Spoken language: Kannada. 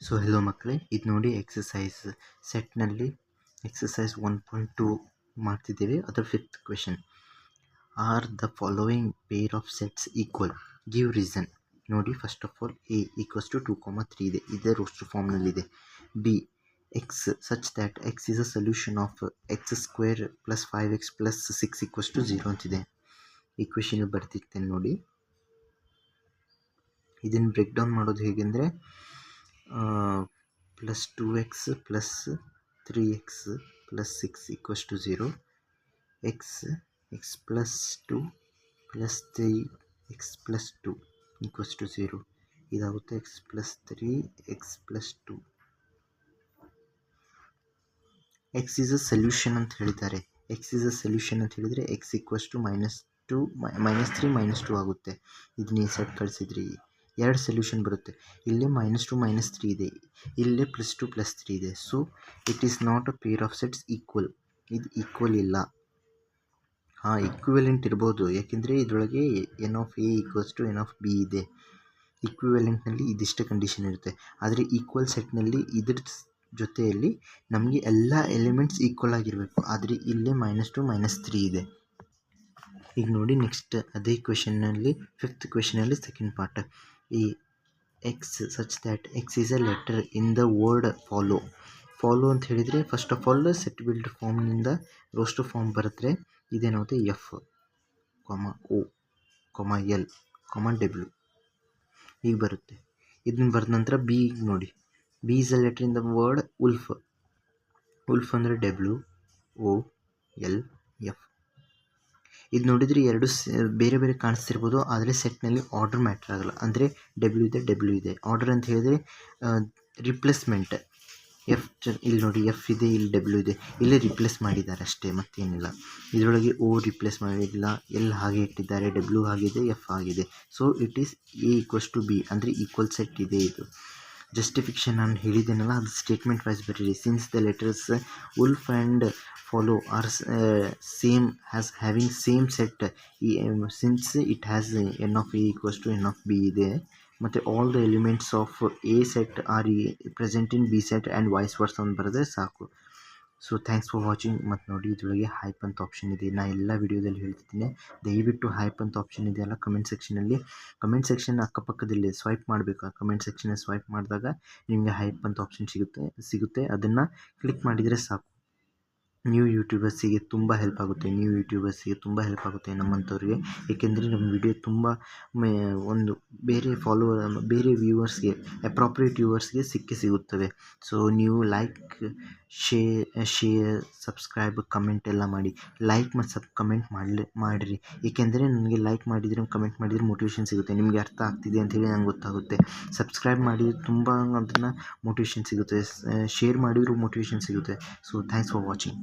ಸೊ ಹೆಲೋ ಮಕ್ಕಳೇ, ಇದು ನೋಡಿ ಎಕ್ಸಸೈಸ್ ಸೆಟ್ನಲ್ಲಿ ಎಕ್ಸಸೈಸ್ 1.2 ಮಾಡ್ತಿದ್ದೇವೆ. ಅದರ 5th question. Are the following pair of sets equal? Give reason. ನೋಡಿ, first of all A equals to 2,3 ಇದೆ, ಇದೇ ರೋಸ್ಟರ್ ಫಾರ್ಮ್ನಲ್ಲಿದೆ. B X such that X is a solution of X square plus 5x plus 6 equals to 0 ಅಂತಿದೆ. ಈ ಕ್ವೆಶನ್ ಬರ್ತಿರ್ತೇನೆ ನೋಡಿ. ಇದನ್ನು ಬ್ರೇಕ್ ಡೌನ್ ಮಾಡೋದು ಹೇಗೆಂದರೆ plus 2x plus 3x plus 6 equals to 0, x plus 2 plus 3x plus 2 equals to 0 ಇದಾಗುತ್ತೆ. X plus 3 x plus 2. X is a solution ಅಂತ ಹೇಳಿದ್ದಾರೆ. ಎಕ್ಸ್ ಈಸ್ ಅ ಸೊಲ್ಯೂಷನ್ ಅಂತ ಹೇಳಿದರೆ ಎಕ್ಸ್ ಈಕ್ವಲ್ಸ್ ಟು -3 -2 ಆಗುತ್ತೆ. ಇದನ್ನ ಈ ಸೈಡ್ ಕಳಿಸಿದ್ರಿ ಎರಡು ಸೊಲ್ಯೂಷನ್ ಬರುತ್ತೆ. ಇಲ್ಲೇ -2 -3 ಇದೆ, ಇಲ್ಲೇ +2 +3 ಇದೆ. So it is not a pair of sets equal. ಇದು ಈಕ್ವಲ್ ಇಲ್ಲ. ಈಕ್ವಿವೆಲೆಂಟ್ ಇರ್ಬೋದು, ಯಾಕೆಂದರೆ ಇದರೊಳಗೆ n of a equals to n of b ಇದೆ. ಈಕ್ವಿವೆಲೆಂಟ್ನಲ್ಲಿ ಇದಿಷ್ಟು ಕಂಡೀಷನ್ ಇರುತ್ತೆ. ಆದರೆ ಈಕ್ವಲ್ ಸೆಟ್ನಲ್ಲಿ ಇದ್ರ ಜೊತೆಯಲ್ಲಿ ನಮಗೆ ಎಲ್ಲ ಎಲಿಮೆಂಟ್ಸ್ ಈಕ್ವಲ್ ಆಗಿರಬೇಕು. ಆದರೆ ಇಲ್ಲೇ -2 -3 ಇದೆ. ಈಗ ನೋಡಿ, ನೆಕ್ಸ್ಟ್ ಅದೇ ಕ್ವೆಶನ್ನಲ್ಲಿ 5th ಕ್ವೆಶನಲ್ಲಿ ಸೆಕೆಂಡ್ ಪಾರ್ಟ್. ಈ X such that X is a letter in the word follow ಅಂತ ಹೇಳಿದರೆ first of all set build ಫಾರ್ಮ್ನಿಂದ ರೋಸ್ಟರ್ ಫಾರ್ಮ್ ಬರುತ್ತೆ. ಇದೇನಾಗುತ್ತೆ F, O, L, W ಈಗ ಬರುತ್ತೆ. ಇದನ್ನ ಬರೆದ ನಂತರ ಬಿ ನೋಡಿ, B is a letter in the word wolf ಅಂದರೆ WOLF. ಇದು ನೋಡಿದರೆ ಎರಡು ಬೇರೆ ಬೇರೆ ಕಾಣಿಸ್ತಿರ್ಬೋದು, ಆದರೆ ಸೆಟ್ನಲ್ಲಿ ಆರ್ಡರ್ ಮ್ಯಾಟ್ರ್ ಆಗಲ್ಲ. ಅಂದರೆ W ಇದೆ. ಆರ್ಡರ್ ಅಂತ ಹೇಳಿದರೆ ರಿಪ್ಲೇಸ್ಮೆಂಟ್. ಇಲ್ಲಿ ನೋಡಿ, F ಇದೆ, ಇಲ್ಲಿ W ಇದೆ, ಇಲ್ಲೇ ರಿಪ್ಲೇಸ್ ಮಾಡಿದ್ದಾರೆ ಅಷ್ಟೇ, ಮತ್ತೇನಿಲ್ಲ. ಇದರೊಳಗೆ O ರಿಪ್ಲೇಸ್ ಮಾಡಿಲ್ಲ, L ಹಾಗೆ ಇಟ್ಟಿದ್ದಾರೆ, W ಆಗಿದೆ, F ಆಗಿದೆ. So it is A equals to B, ಅಂದರೆ ಈಕ್ವಲ್ ಸೆಟ್ ಇದೆ. ಇದು ಜಸ್ಟಿಫಿಕೇಶನ್ ನಾನು ಹೇಳಿದ್ದೇನಲ್ಲ, ಅದು ಸ್ಟೇಟ್ಮೆಂಟ್ ವೈಸ್ ಬರೀರಿ. Since the letters wolf and follow are same has having same set, since it has n of a equals to n of b ಇದೆ, ಮತ್ತು all the elements of a set are present in b set and vice versa ಅಂತ ಬರೆದ್ರೆ ಸಾಕು. So thanks for watching. ಮತ್ತು ನೋಡಿ, ಇದರೊಳಗೆ ಹೈಪ್ ಅಂತ ಆಪ್ಷನ್ ಇದೆ. ನಾನು ಎಲ್ಲ ವಿಡಿಯೋದಲ್ಲಿ ಹೇಳ್ತಿದ್ದೀನಿ, ದಯವಿಟ್ಟು ಹೈಪ್ ಅಂತ ಆಪ್ಷನ್ ಇದೆಯಲ್ಲ ಕಮೆಂಟ್ ಸೆಕ್ಷನ್ ಅಕ್ಕಪಕ್ಕದಲ್ಲಿ ಸ್ವೈಪ್ ಮಾಡಬೇಕು. ಆ ಕಮೆಂಟ್ ಸೆಕ್ಷನಲ್ಲಿ ಸ್ವೈಪ್ ಮಾಡಿದಾಗ ನಿಮಗೆ ಹೈಪ್ ಅಂತ ಆಪ್ಷನ್ ಸಿಗುತ್ತೆ. ಅದನ್ನು ಕ್ಲಿಕ್ ಮಾಡಿದರೆ ಸಾಕು. ನ್ಯೂ ಯೂಟ್ಯೂಬರ್ಸಿಗೆ ತುಂಬ ಹೆಲ್ಪ್ ಆಗುತ್ತೆ, ನಮ್ಮಂಥವ್ರಿಗೆ. ಏಕೆಂದರೆ ನಮ್ಮ ವಿಡಿಯೋ ತುಂಬ ಒಂದು ಬೇರೆ ವ್ಯೂವರ್ಸ್ಗೆ, ಅಪ್ರಾಪ್ರಿಯೇಟ್ ವ್ಯೂವರ್ಸ್ಗೆ ಸಿಗುತ್ತವೆ. ಸೊ ನೀವು ಲೈಕ್, ಶೇರ್, ಸಬ್ಸ್ಕ್ರೈಬ್, ಕಮೆಂಟ್ ಎಲ್ಲ ಮಾಡಿ. ಲೈಕ್ ಮತ್ತು ಕಮೆಂಟ್ ಮಾಡಿರಿ, ಏಕೆಂದರೆ ನನಗೆ ಲೈಕ್ ಮಾಡಿದರೆ, ಕಮೆಂಟ್ ಮಾಡಿದರೆ ಮೋಟಿವೇಶನ್ ಸಿಗುತ್ತೆ. ನಿಮಗೆ ಅರ್ಥ ಆಗ್ತಿದೆ ಅಂತೇಳಿ ನಂಗೆ ಗೊತ್ತಾಗುತ್ತೆ. ಸಬ್ಸ್ಕ್ರೈಬ್ ಮಾಡಿದರೆ ತುಂಬ ಅದನ್ನು ಮೋಟಿವೇಶನ್ ಸಿಗುತ್ತೆ, ಶೇರ್ ಮಾಡಿದರೂ ಮೋಟಿವೇಶನ್ ಸಿಗುತ್ತೆ. So thanks for watching.